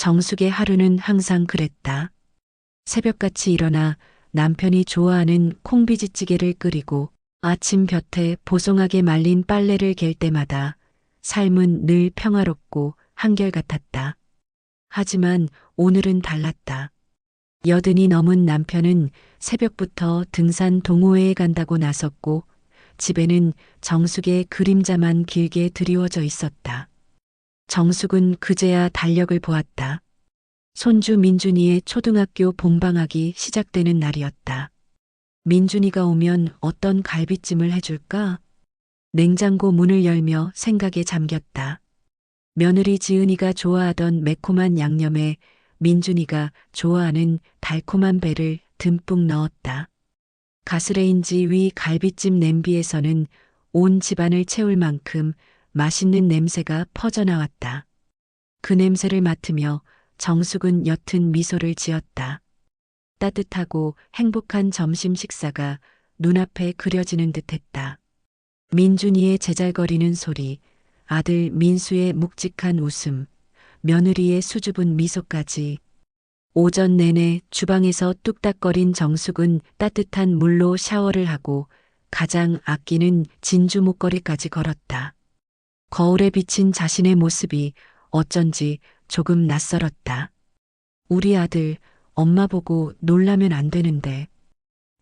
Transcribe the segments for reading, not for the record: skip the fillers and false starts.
정숙의 하루는 항상 그랬다. 새벽같이 일어나 남편이 좋아하는 콩비지찌개를 끓이고 아침 볕에 보송하게 말린 빨래를 갤 때마다 삶은 늘 평화롭고 한결같았다. 하지만 오늘은 달랐다. 여든이 넘은 남편은 새벽부터 등산 동호회에 간다고 나섰고 집에는 정숙의 그림자만 길게 드리워져 있었다. 정숙은 그제야 달력을 보았다. 손주 민준이의 초등학교 본방학이 시작되는 날이었다. 민준이가 오면 어떤 갈비찜을 해줄까? 냉장고 문을 열며 생각에 잠겼다. 며느리 지은이가 좋아하던 매콤한 양념에 민준이가 좋아하는 달콤한 배를 듬뿍 넣었다. 가스레인지 위 갈비찜 냄비에서는 온 집안을 채울 만큼 맛있는 냄새가 퍼져나왔다. 그 냄새를 맡으며 정숙은 옅은 미소를 지었다. 따뜻하고 행복한 점심 식사가 눈앞에 그려지는 듯했다. 민준이의 제잘거리는 소리, 아들 민수의 묵직한 웃음, 며느리의 수줍은 미소까지. 오전 내내 주방에서 뚝딱거린 정숙은 따뜻한 물로 샤워를 하고 가장 아끼는 진주 목걸이까지 걸었다. 거울에 비친 자신의 모습이 어쩐지 조금 낯설었다. 우리 아들, 엄마 보고 놀라면 안 되는데.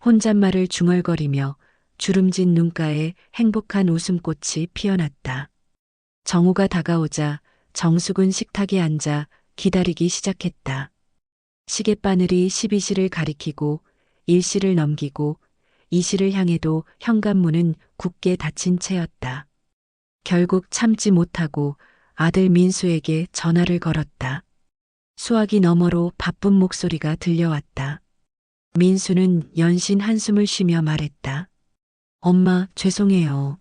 혼잣말을 중얼거리며 주름진 눈가에 행복한 웃음꽃이 피어났다. 정오가 다가오자 정숙은 식탁에 앉아 기다리기 시작했다. 시계바늘이 12시를 가리키고 1시를 넘기고 2시를 향해도 현관문은 굳게 닫힌 채였다. 결국 참지 못하고 아들 민수에게 전화를 걸었다. 수화기 너머로 바쁜 목소리가 들려왔다. 민수는 연신 한숨을 쉬며 말했다. 엄마, 죄송해요.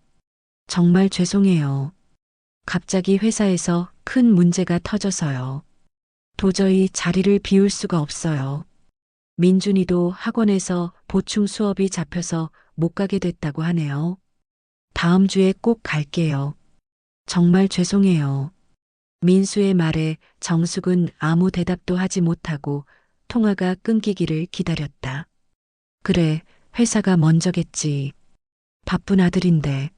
정말 죄송해요. 갑자기 회사에서 큰 문제가 터져서요. 도저히 자리를 비울 수가 없어요. 민준이도 학원에서 보충 수업이 잡혀서 못 가게 됐다고 하네요. 다음 주에 꼭 갈게요. 정말 죄송해요. 민수의 말에 정숙은 아무 대답도 하지 못하고 통화가 끊기기를 기다렸다. 그래, 회사가 먼저겠지. 바쁜 아들인데.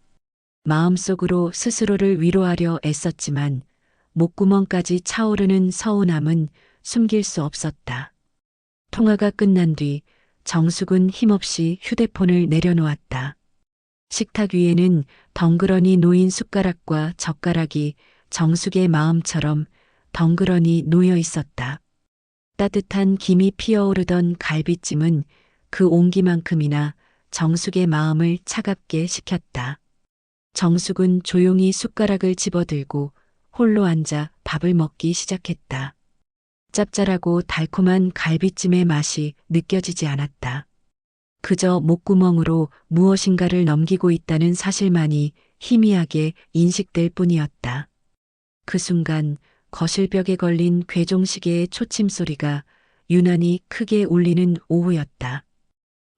마음속으로 스스로를 위로하려 애썼지만 목구멍까지 차오르는 서운함은 숨길 수 없었다. 통화가 끝난 뒤 정숙은 힘없이 휴대폰을 내려놓았다. 식탁 위에는 덩그러니 놓인 숟가락과 젓가락이 정숙의 마음처럼 덩그러니 놓여 있었다. 따뜻한 김이 피어오르던 갈비찜은 그 온기만큼이나 정숙의 마음을 차갑게 식혔다. 정숙은 조용히 숟가락을 집어들고 홀로 앉아 밥을 먹기 시작했다. 짭짤하고 달콤한 갈비찜의 맛이 느껴지지 않았다. 그저 목구멍으로 무엇인가를 넘기고 있다는 사실만이 희미하게 인식될 뿐이었다. 그 순간 거실벽에 걸린 괴종시계의 초침 소리가 유난히 크게 울리는 오후였다.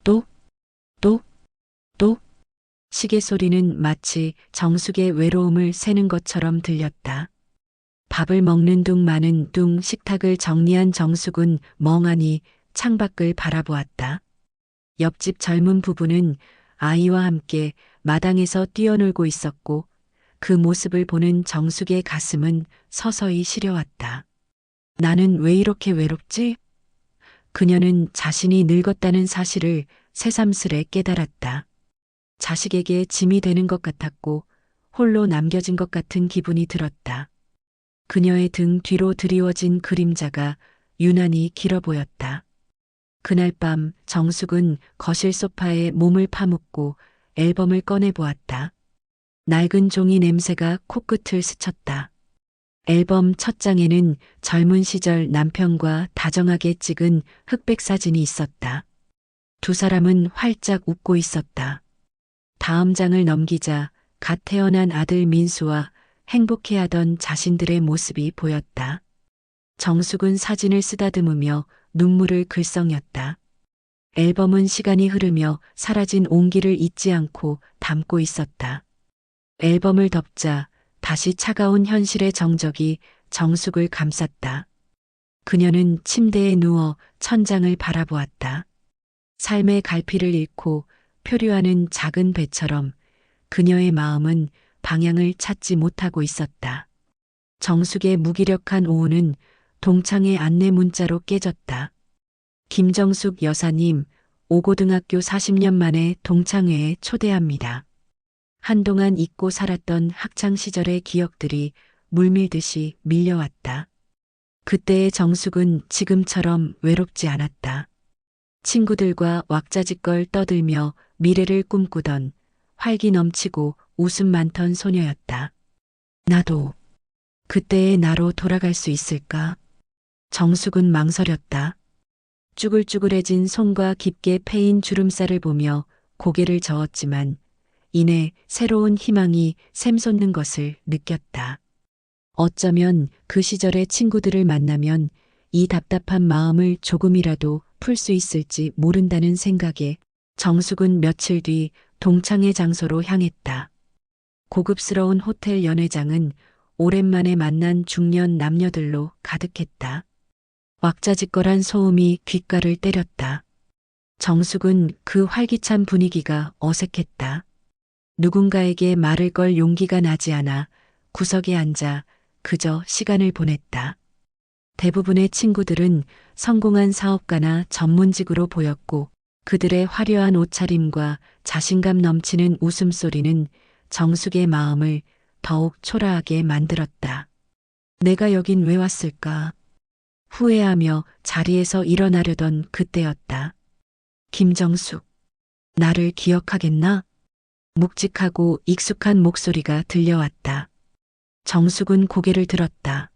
똑, 똑, 똑. 시계 소리는 마치 정숙의 외로움을 세는 것처럼 들렸다. 밥을 먹는 둥 마는 둥 식탁을 정리한 정숙은 멍하니 창밖을 바라보았다. 옆집 젊은 부부는 아이와 함께 마당에서 뛰어놀고 있었고 그 모습을 보는 정숙의 가슴은 서서히 시려왔다. 나는 왜 이렇게 외롭지? 그녀는 자신이 늙었다는 사실을 새삼스레 깨달았다. 자식에게 짐이 되는 것 같았고 홀로 남겨진 것 같은 기분이 들었다. 그녀의 등 뒤로 드리워진 그림자가 유난히 길어 보였다. 그날 밤 정숙은 거실 소파에 몸을 파묻고 앨범을 꺼내 보았다. 낡은 종이 냄새가 코끝을 스쳤다. 앨범 첫 장에는 젊은 시절 남편과 다정하게 찍은 흑백 사진이 있었다. 두 사람은 활짝 웃고 있었다. 다음 장을 넘기자 갓 태어난 아들 민수와 행복해하던 자신들의 모습이 보였다. 정숙은 사진을 쓰다듬으며 눈물을 글썽였다. 앨범은 시간이 흐르며 사라진 온기를 잊지 않고 담고 있었다. 앨범을 덮자 다시 차가운 현실의 정적이 정숙을 감쌌다. 그녀는 침대에 누워 천장을 바라보았다. 삶의 갈피를 잃고 표류하는 작은 배처럼 그녀의 마음은 방향을 찾지 못하고 있었다. 정숙의 무기력한 오후는 동창의 안내 문자로 깨졌다. 김정숙 여사님, 오고등학교 40년 만에 동창회에 초대합니다. 한동안 잊고 살았던 학창시절의 기억들이 물밀듯이 밀려왔다. 그때의 정숙은 지금처럼 외롭지 않았다. 친구들과 왁자지껄 떠들며 미래를 꿈꾸던 활기 넘치고 웃음 많던 소녀였다. 나도 그때의 나로 돌아갈 수 있을까? 정숙은 망설였다. 쭈글쭈글해진 손과 깊게 패인 주름살을 보며 고개를 저었지만 이내 새로운 희망이 샘솟는 것을 느꼈다. 어쩌면 그 시절의 친구들을 만나면 이 답답한 마음을 조금이라도 풀 수 있을지 모른다는 생각에 정숙은 며칠 뒤 동창회 장소로 향했다. 고급스러운 호텔 연회장은 오랜만에 만난 중년 남녀들로 가득했다. 왁자지껄한 소음이 귓가를 때렸다. 정숙은 그 활기찬 분위기가 어색했다. 누군가에게 말을 걸 용기가 나지 않아 구석에 앉아 그저 시간을 보냈다. 대부분의 친구들은 성공한 사업가나 전문직으로 보였고 그들의 화려한 옷차림과 자신감 넘치는 웃음소리는 정숙의 마음을 더욱 초라하게 만들었다. 내가 여긴 왜 왔을까? 후회하며 자리에서 일어나려던 그때였다. 김정숙, 나를 기억하겠나? 묵직하고 익숙한 목소리가 들려왔다. 정숙은 고개를 들었다.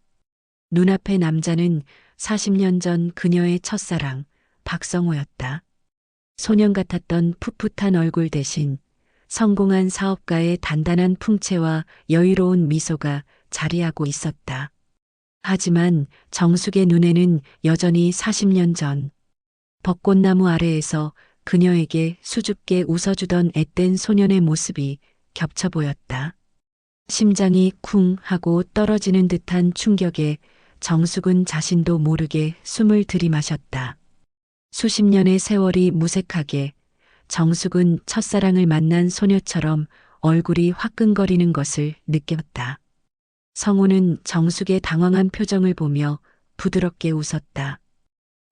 눈앞의 남자는 40년 전 그녀의 첫사랑 박성호였다. 소년 같았던 풋풋한 얼굴 대신 성공한 사업가의 단단한 풍채와 여유로운 미소가 자리하고 있었다. 하지만 정숙의 눈에는 여전히 40년 전 벚꽃나무 아래에서 그녀에게 수줍게 웃어주던 앳된 소년의 모습이 겹쳐 보였다. 심장이 쿵 하고 떨어지는 듯한 충격에 정숙은 자신도 모르게 숨을 들이마셨다. 수십 년의 세월이 무색하게 정숙은 첫사랑을 만난 소녀처럼 얼굴이 화끈거리는 것을 느꼈다. 성우는 정숙의 당황한 표정을 보며 부드럽게 웃었다.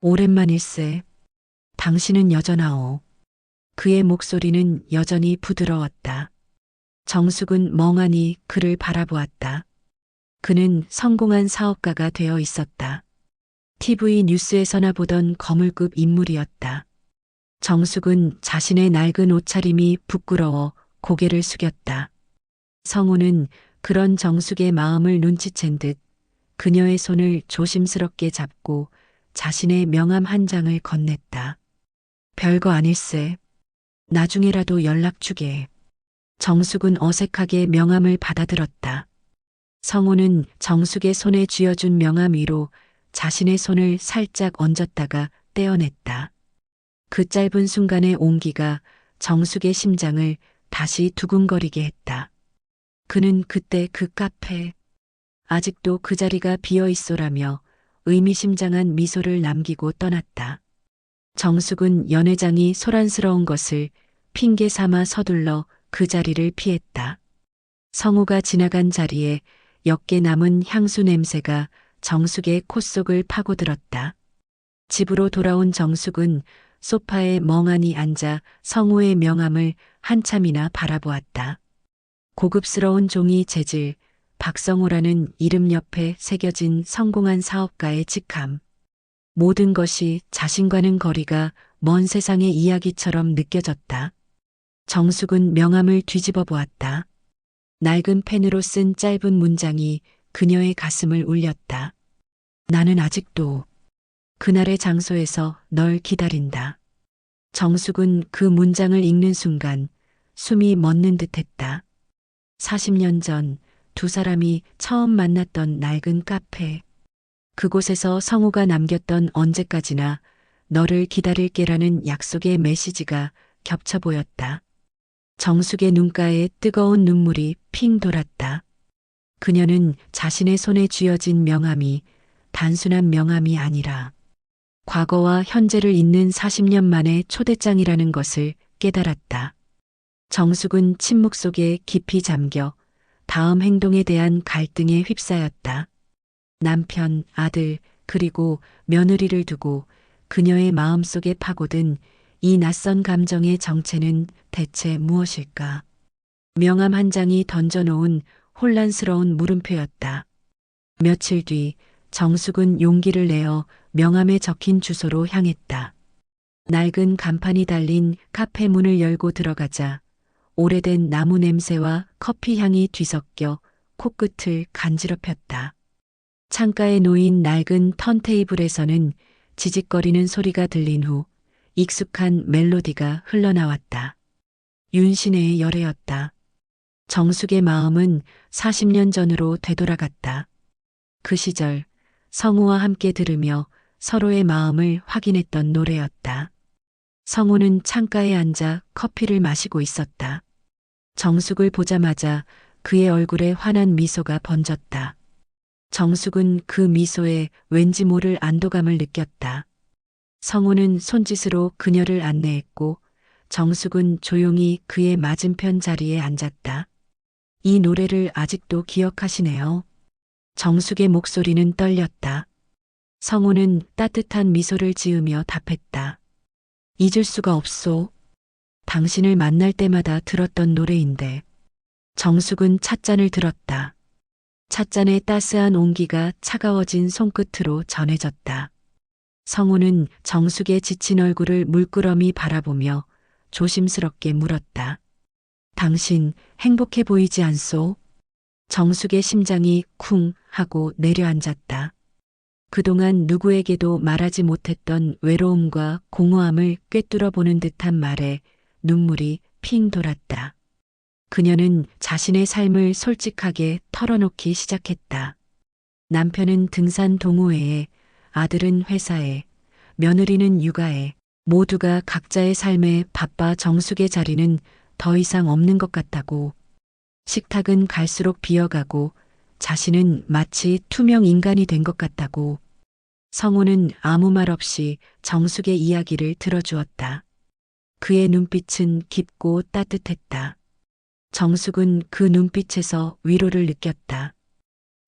오랜만일세. 당신은 여전하오. 그의 목소리는 여전히 부드러웠다. 정숙은 멍하니 그를 바라보았다. 그는 성공한 사업가가 되어 있었다. TV 뉴스에서나 보던 거물급 인물이었다. 정숙은 자신의 낡은 옷차림이 부끄러워 고개를 숙였다. 성우는 그런 정숙의 마음을 눈치챈 듯 그녀의 손을 조심스럽게 잡고 자신의 명함 한 장을 건넸다. 별거 아닐세. 나중에라도 연락 주게. 정숙은 어색하게 명함을 받아들었다. 성우는 정숙의 손에 쥐어준 명함 위로 자신의 손을 살짝 얹었다가 떼어냈다. 그 짧은 순간의 온기가 정숙의 심장을 다시 두근거리게 했다. 그는 그때 그 카페, 아직도 그 자리가 비어 있소라며 의미심장한 미소를 남기고 떠났다. 정숙은 연회장이 소란스러운 것을 핑계 삼아 서둘러 그 자리를 피했다. 성우가 지나간 자리에 옅게 남은 향수 냄새가 정숙의 콧속을 파고들었다. 집으로 돌아온 정숙은 소파에 멍하니 앉아 성우의 명함을 한참이나 바라보았다. 고급스러운 종이 재질, 박성호라는 이름 옆에 새겨진 성공한 사업가의 직함. 모든 것이 자신과는 거리가 먼 세상의 이야기처럼 느껴졌다. 정숙은 명함을 뒤집어 보았다. 낡은 펜으로 쓴 짧은 문장이 그녀의 가슴을 울렸다. 나는 아직도 그날의 장소에서 널 기다린다. 정숙은 그 문장을 읽는 순간 숨이 멎는 듯했다. 40년 전 두 사람이 처음 만났던 낡은 카페. 그곳에서 성우가 남겼던 언제까지나 너를 기다릴게라는 약속의 메시지가 겹쳐 보였다. 정숙의 눈가에 뜨거운 눈물이 핑 돌았다. 그녀는 자신의 손에 쥐어진 명함이 단순한 명함이 아니라 과거와 현재를 잇는 40년 만의 초대장이라는 것을 깨달았다. 정숙은 침묵 속에 깊이 잠겨 다음 행동에 대한 갈등에 휩싸였다. 남편, 아들, 그리고 며느리를 두고 그녀의 마음속에 파고든 이 낯선 감정의 정체는 대체 무엇일까? 명함 한 장이 던져놓은 혼란스러운 물음표였다. 며칠 뒤 정숙은 용기를 내어 명함에 적힌 주소로 향했다. 낡은 간판이 달린 카페 문을 열고 들어가자 오래된 나무 냄새와 커피 향이 뒤섞여 코끝을 간지럽혔다. 창가에 놓인 낡은 턴테이블에서는 지직거리는 소리가 들린 후 익숙한 멜로디가 흘러나왔다. 윤신혜의 열애였다. 정숙의 마음은 40년 전으로 되돌아갔다. 그 시절 성우와 함께 들으며 서로의 마음을 확인했던 노래였다. 성우는 창가에 앉아 커피를 마시고 있었다. 정숙을 보자마자 그의 얼굴에 환한 미소가 번졌다. 정숙은 그 미소에 왠지 모를 안도감을 느꼈다. 성우는 손짓으로 그녀를 안내했고 정숙은 조용히 그의 맞은편 자리에 앉았다. 이 노래를 아직도 기억하시네요. 정숙의 목소리는 떨렸다. 성우는 따뜻한 미소를 지으며 답했다. 잊을 수가 없소. 당신을 만날 때마다 들었던 노래인데. 정숙은 찻잔을 들었다. 찻잔의 따스한 온기가 차가워진 손끝으로 전해졌다. 성우는 정숙의 지친 얼굴을 물끄러미 바라보며 조심스럽게 물었다. 당신 행복해 보이지 않소? 정숙의 심장이 쿵 하고 내려앉았다. 그동안 누구에게도 말하지 못했던 외로움과 공허함을 꿰뚫어 보는 듯한 말에 눈물이 핑 돌았다. 그녀는 자신의 삶을 솔직하게 털어놓기 시작했다. 남편은 등산 동호회에, 아들은 회사에, 며느리는 육아에, 모두가 각자의 삶에 바빠 정숙의 자리는 더 이상 없는 것 같다고. 식탁은 갈수록 비어가고 자신은 마치 투명 인간이 된 것 같다고. 성우는 아무 말 없이 정숙의 이야기를 들어주었다. 그의 눈빛은 깊고 따뜻했다. 정숙은 그 눈빛에서 위로를 느꼈다.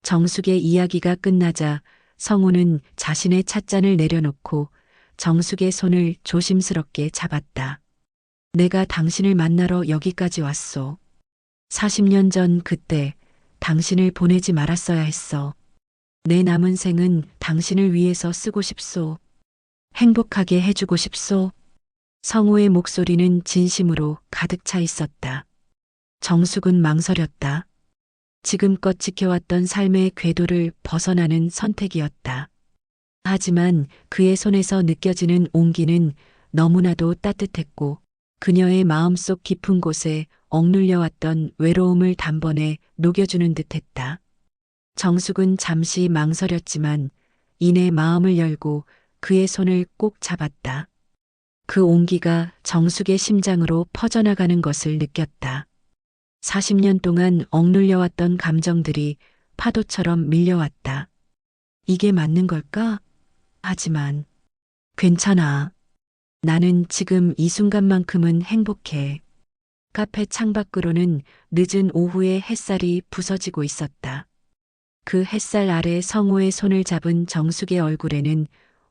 정숙의 이야기가 끝나자 성우는 자신의 찻잔을 내려놓고 정숙의 손을 조심스럽게 잡았다. 내가 당신을 만나러 여기까지 왔소. 40년 전 그때 당신을 보내지 말았어야 했어. 내 남은 생은 당신을 위해서 쓰고 싶소. 행복하게 해주고 싶소. 성우의 목소리는 진심으로 가득 차 있었다. 정숙은 망설였다. 지금껏 지켜왔던 삶의 궤도를 벗어나는 선택이었다. 하지만 그의 손에서 느껴지는 온기는 너무나도 따뜻했고 그녀의 마음속 깊은 곳에 억눌려왔던 외로움을 단번에 녹여주는 듯했다. 정숙은 잠시 망설였지만 이내 마음을 열고 그의 손을 꼭 잡았다. 그 온기가 정숙의 심장으로 퍼져나가는 것을 느꼈다. 40년 동안 억눌려왔던 감정들이 파도처럼 밀려왔다. 이게 맞는 걸까? 하지만 괜찮아. 나는 지금 이 순간만큼은 행복해. 카페 창밖으로는 늦은 오후의 햇살이 부서지고 있었다. 그 햇살 아래 성우의 손을 잡은 정숙의 얼굴에는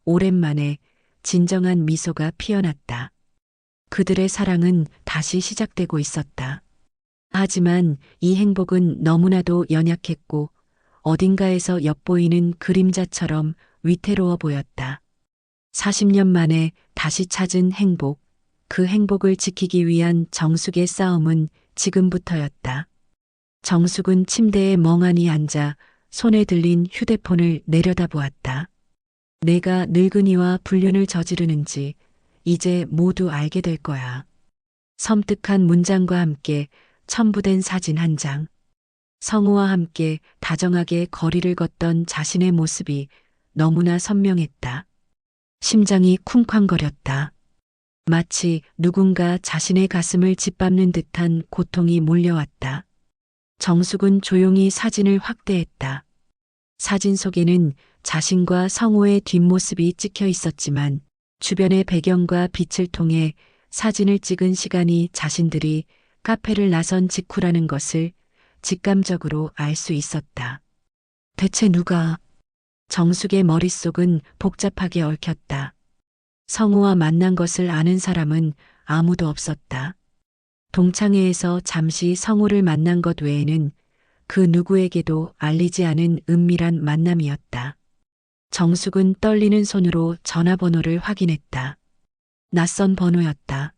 오랜만에 진정한 미소가 피어났다. 그들의 사랑은 다시 시작되고 있었다. 하지만 이 행복은 너무나도 연약했고 어딘가에서 엿보이는 그림자처럼 위태로워 보였다. 40년 만에 다시 찾은 행복, 그 행복을 지키기 위한 정숙의 싸움은 지금부터였다. 정숙은 침대에 멍하니 앉아 손에 들린 휴대폰을 내려다보았다. 내가 늙은이와 불륜을 저지르는지 이제 모두 알게 될 거야. 섬뜩한 문장과 함께 첨부된 사진 한 장. 성우와 함께 다정하게 거리를 걷던 자신의 모습이 너무나 선명했다. 심장이 쿵쾅거렸다. 마치 누군가 자신의 가슴을 짓밟는 듯한 고통이 몰려왔다. 정숙은 조용히 사진을 확대했다. 사진 속에는 자신과 성호의 뒷모습이 찍혀 있었지만 주변의 배경과 빛을 통해 사진을 찍은 시간이 자신들이 카페를 나선 직후라는 것을 직감적으로 알 수 있었다. 대체 누가? 정숙의 머릿속은 복잡하게 얽혔다. 성호와 만난 것을 아는 사람은 아무도 없었다. 동창회에서 잠시 성호를 만난 것 외에는 그 누구에게도 알리지 않은 은밀한 만남이었다. 정숙은 떨리는 손으로 전화번호를 확인했다. 낯선 번호였다.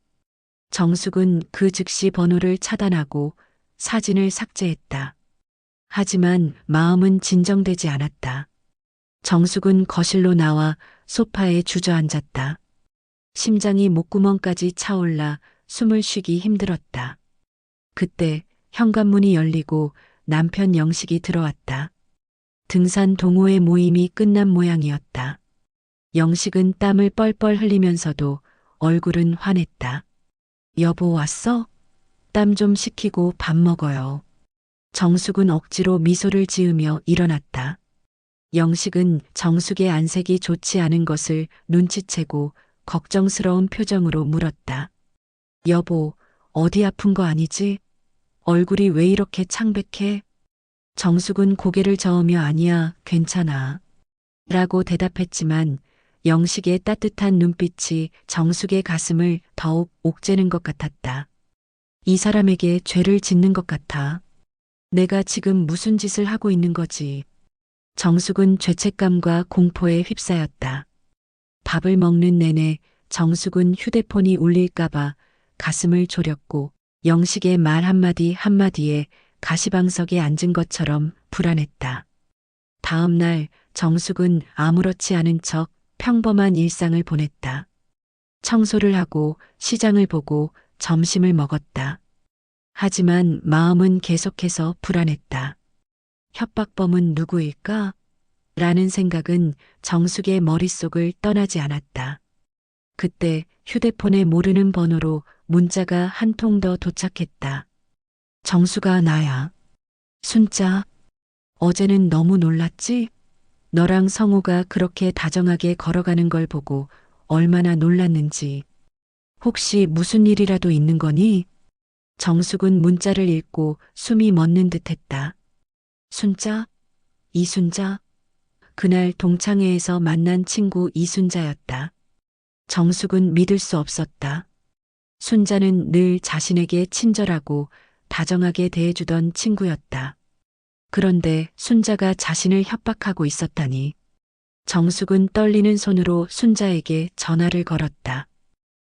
정숙은 그 즉시 번호를 차단하고 사진을 삭제했다. 하지만 마음은 진정되지 않았다. 정숙은 거실로 나와 소파에 주저앉았다. 심장이 목구멍까지 차올라 숨을 쉬기 힘들었다. 그때 현관문이 열리고 남편 영식이 들어왔다. 등산 동호회 모임이 끝난 모양이었다. 영식은 땀을 뻘뻘 흘리면서도 얼굴은 환했다. 여보 왔어? 땀 좀 식히고 밥 먹어요. 정숙은 억지로 미소를 지으며 일어났다. 영식은 정숙의 안색이 좋지 않은 것을 눈치채고 걱정스러운 표정으로 물었다. 여보, 어디 아픈 거 아니지? 얼굴이 왜 이렇게 창백해? 정숙은 고개를 저으며 아니야, 괜찮아. 라고 대답했지만 영식의 따뜻한 눈빛이 정숙의 가슴을 더욱 옥죄는 것 같았다. 이 사람에게 죄를 짓는 것 같아. 내가 지금 무슨 짓을 하고 있는 거지? 정숙은 죄책감과 공포에 휩싸였다. 밥을 먹는 내내 정숙은 휴대폰이 울릴까봐 가슴을 졸였고 영식의 말 한마디 한마디에 가시방석에 앉은 것처럼 불안했다. 다음 날 정숙은 아무렇지 않은 척 평범한 일상을 보냈다. 청소를 하고 시장을 보고 점심을 먹었다. 하지만 마음은 계속해서 불안했다. 협박범은 누구일까? 라는 생각은 정숙의 머릿속을 떠나지 않았다. 그때 휴대폰에 모르는 번호로 문자가 한 통 더 도착했다. 정수가 나야. 순자, 어제는 너무 놀랐지? 너랑 성우가 그렇게 다정하게 걸어가는 걸 보고 얼마나 놀랐는지. 혹시 무슨 일이라도 있는 거니? 정숙은 문자를 읽고 숨이 멎는 듯했다. 순자? 이순자? 그날 동창회에서 만난 친구 이순자였다. 정숙은 믿을 수 없었다. 순자는 늘 자신에게 친절하고 다정하게 대해주던 친구였다. 그런데 순자가 자신을 협박하고 있었다니. 정숙은 떨리는 손으로 순자에게 전화를 걸었다.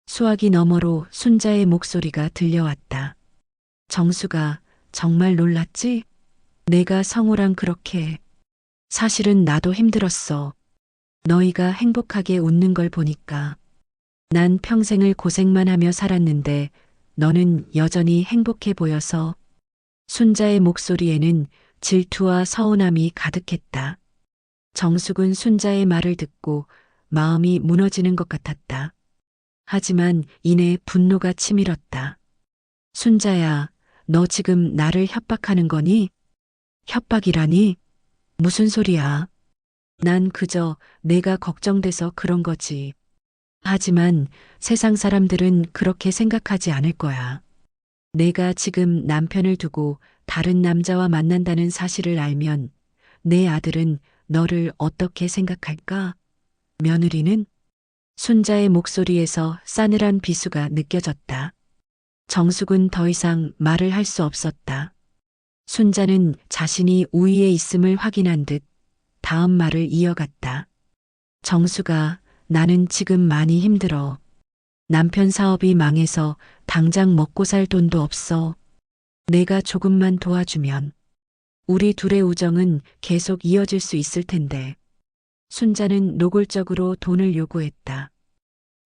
수화기 너머로 순자의 목소리가 들려왔다. 정수가 정말 놀랐지? 내가 성우랑 그렇게. 사실은 나도 힘들었어. 너희가 행복하게 웃는 걸 보니까. 난 평생을 고생만 하며 살았는데 너는 여전히 행복해 보여서. 순자의 목소리에는 질투와 서운함이 가득했다. 정숙은 순자의 말을 듣고 마음이 무너지는 것 같았다. 하지만 이내 분노가 치밀었다. 순자야, 너 지금 나를 협박하는 거니? 협박이라니? 무슨 소리야? 난 그저 내가 걱정돼서 그런 거지. 하지만 세상 사람들은 그렇게 생각하지 않을 거야. 내가 지금 남편을 두고 다른 남자와 만난다는 사실을 알면 내 아들은 너를 어떻게 생각할까? 며느리는? 순자의 목소리에서 싸늘한 비수가 느껴졌다. 정숙은 더 이상 말을 할 수 없었다. 순자는 자신이 우위에 있음을 확인한 듯 다음 말을 이어갔다. 정수가, 나는 지금 많이 힘들어. 남편 사업이 망해서 당장 먹고 살 돈도 없어. 내가 조금만 도와주면 우리 둘의 우정은 계속 이어질 수 있을 텐데. 순자는 노골적으로 돈을 요구했다.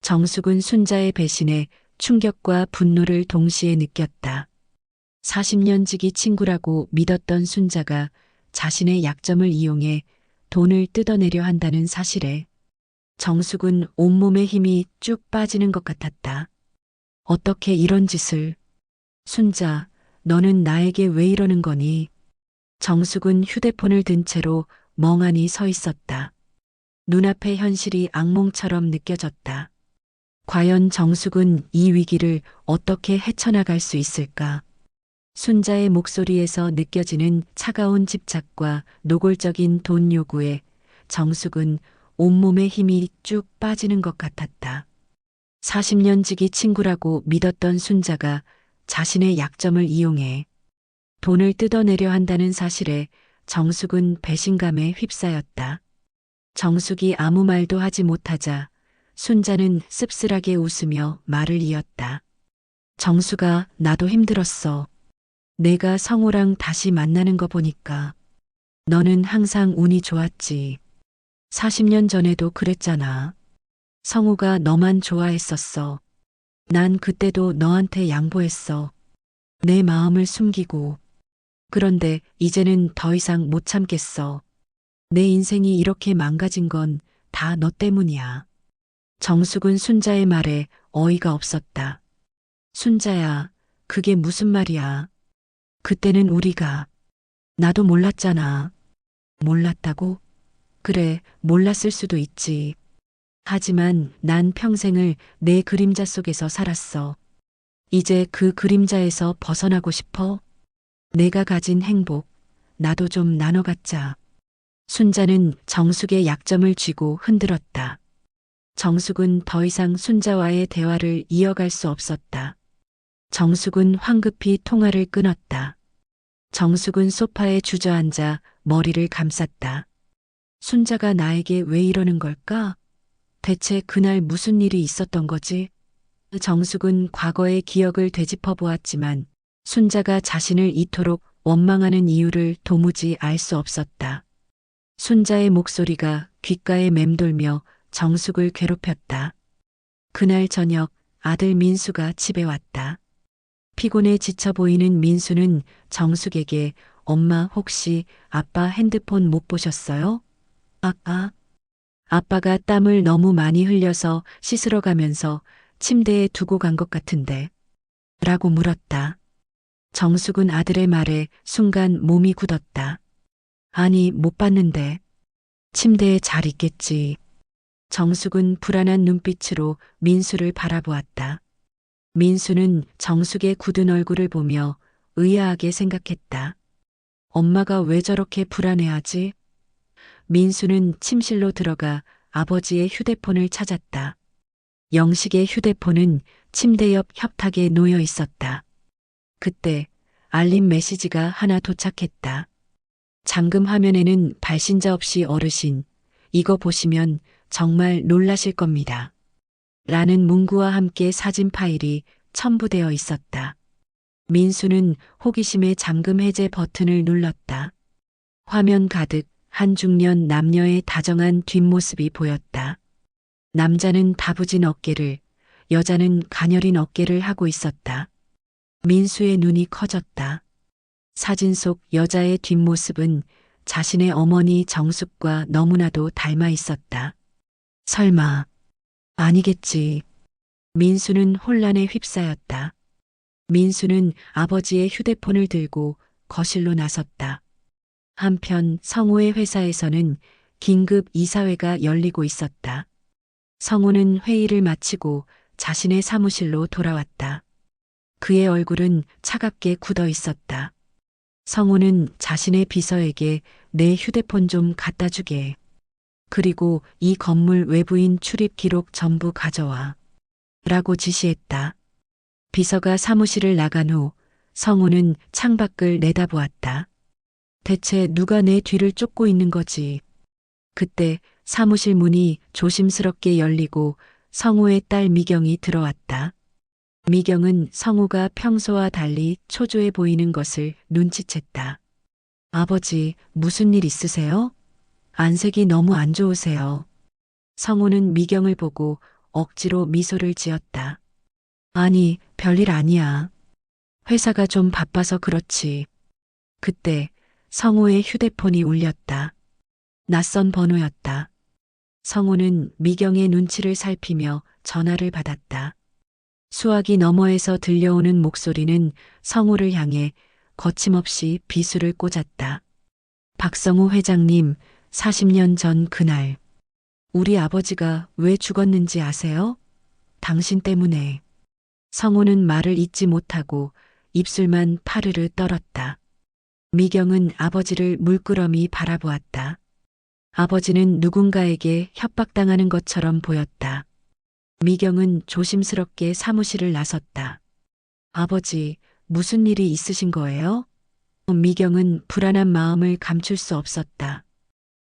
정숙은 순자의 배신에 충격과 분노를 동시에 느꼈다. 40년 지기 친구라고 믿었던 순자가 자신의 약점을 이용해 돈을 뜯어내려 한다는 사실에 정숙은 온몸의 힘이 쭉 빠지는 것 같았다. 어떻게 이런 짓을. 순자, 너는 나에게 왜 이러는 거니? 정숙은 휴대폰을 든 채로 멍하니 서 있었다. 눈앞의 현실이 악몽처럼 느껴졌다. 과연 정숙은 이 위기를 어떻게 헤쳐나갈 수 있을까? 순자의 목소리에서 느껴지는 차가운 집착과 노골적인 돈 요구에 정숙은 온몸에 힘이 쭉 빠지는 것 같았다. 40년 지기 친구라고 믿었던 순자가 자신의 약점을 이용해 돈을 뜯어내려 한다는 사실에 정숙은 배신감에 휩싸였다. 정숙이 아무 말도 하지 못하자 순자는 씁쓸하게 웃으며 말을 이었다. 정숙아, 나도 힘들었어. 내가 성우랑 다시 만나는 거 보니까 너는 항상 운이 좋았지. 40년 전에도 그랬잖아. 성우가 너만 좋아했었어. 난 그때도 너한테 양보했어. 내 마음을 숨기고. 그런데 이제는 더 이상 못 참겠어. 내 인생이 이렇게 망가진 건 다 너 때문이야. 정숙은 순자의 말에 어이가 없었다. 순자야, 그게 무슨 말이야. 그때는 우리가, 나도 몰랐잖아. 몰랐다고? 그래, 몰랐을 수도 있지. 하지만 난 평생을 내 그림자 속에서 살았어. 이제 그 그림자에서 벗어나고 싶어. 내가 가진 행복, 나도 좀 나눠 갖자. 순자는 정숙의 약점을 쥐고 흔들었다. 정숙은 더 이상 순자와의 대화를 이어갈 수 없었다. 정숙은 황급히 통화를 끊었다. 정숙은 소파에 주저앉아 머리를 감쌌다. 순자가 나에게 왜 이러는 걸까? 대체 그날 무슨 일이 있었던 거지? 정숙은 과거의 기억을 되짚어 보았지만 순자가 자신을 이토록 원망하는 이유를 도무지 알 수 없었다. 순자의 목소리가 귓가에 맴돌며 정숙을 괴롭혔다. 그날 저녁 아들 민수가 집에 왔다. 피곤해 지쳐 보이는 민수는 정숙에게 엄마 혹시 아빠 핸드폰 못 보셨어요? 아빠가 땀을 너무 많이 흘려서 씻으러 가면서 침대에 두고 간 것 같은데. 라고 물었다. 정숙은 아들의 말에 순간 몸이 굳었다. 아니, 못 봤는데. 침대에 잘 있겠지. 정숙은 불안한 눈빛으로 민수를 바라보았다. 민수는 정숙의 굳은 얼굴을 보며 의아하게 생각했다. 엄마가 왜 저렇게 불안해하지? 민수는 침실로 들어가 아버지의 휴대폰을 찾았다. 영식의 휴대폰은 침대 옆 협탁에 놓여 있었다. 그때 알림 메시지가 하나 도착했다. 잠금 화면에는 발신자 없이 어르신, 이거 보시면 정말 놀라실 겁니다. 라는 문구와 함께 사진 파일이 첨부되어 있었다. 민수는 호기심에 잠금 해제 버튼을 눌렀다. 화면 가득 한중년 남녀의 다정한 뒷모습이 보였다. 남자는 다부진 어깨를, 여자는 가녀린 어깨를 하고 있었다. 민수의 눈이 커졌다. 사진 속 여자의 뒷모습은 자신의 어머니 정숙과 너무나도 닮아 있었다. 설마, 아니겠지. 민수는 혼란에 휩싸였다. 민수는 아버지의 휴대폰을 들고 거실로 나섰다. 한편 성우의 회사에서는 긴급 이사회가 열리고 있었다. 성우는 회의를 마치고 자신의 사무실로 돌아왔다. 그의 얼굴은 차갑게 굳어 있었다. 성우는 자신의 비서에게 내 휴대폰 좀 갖다 주게. 그리고 이 건물 외부인 출입 기록 전부 가져와. 라고 지시했다. 비서가 사무실을 나간 후 성우는 창밖을 내다보았다. 대체 누가 내 뒤를 쫓고 있는 거지? 그때 사무실 문이 조심스럽게 열리고 성우의 딸 미경이 들어왔다. 미경은 성우가 평소와 달리 초조해 보이는 것을 눈치챘다. 아버지, 무슨 일 있으세요? 안색이 너무 안 좋으세요. 성우는 미경을 보고 억지로 미소를 지었다. 아니, 별일 아니야. 회사가 좀 바빠서 그렇지. 그때 성우의 휴대폰이 울렸다. 낯선 번호였다. 성우는 미경의 눈치를 살피며 전화를 받았다. 수화기 너머에서 들려오는 목소리는 성우를 향해 거침없이 비수를 꽂았다. 박성우 회장님, 40년 전 그날 우리 아버지가 왜 죽었는지 아세요? 당신 때문에. 성호는 말을 잇지 못하고 입술만 파르르 떨었다. 미경은 아버지를 물끄러미 바라보았다. 아버지는 누군가에게 협박당하는 것처럼 보였다. 미경은 조심스럽게 사무실을 나섰다. 아버지, 무슨 일이 있으신 거예요? 미경은 불안한 마음을 감출 수 없었다.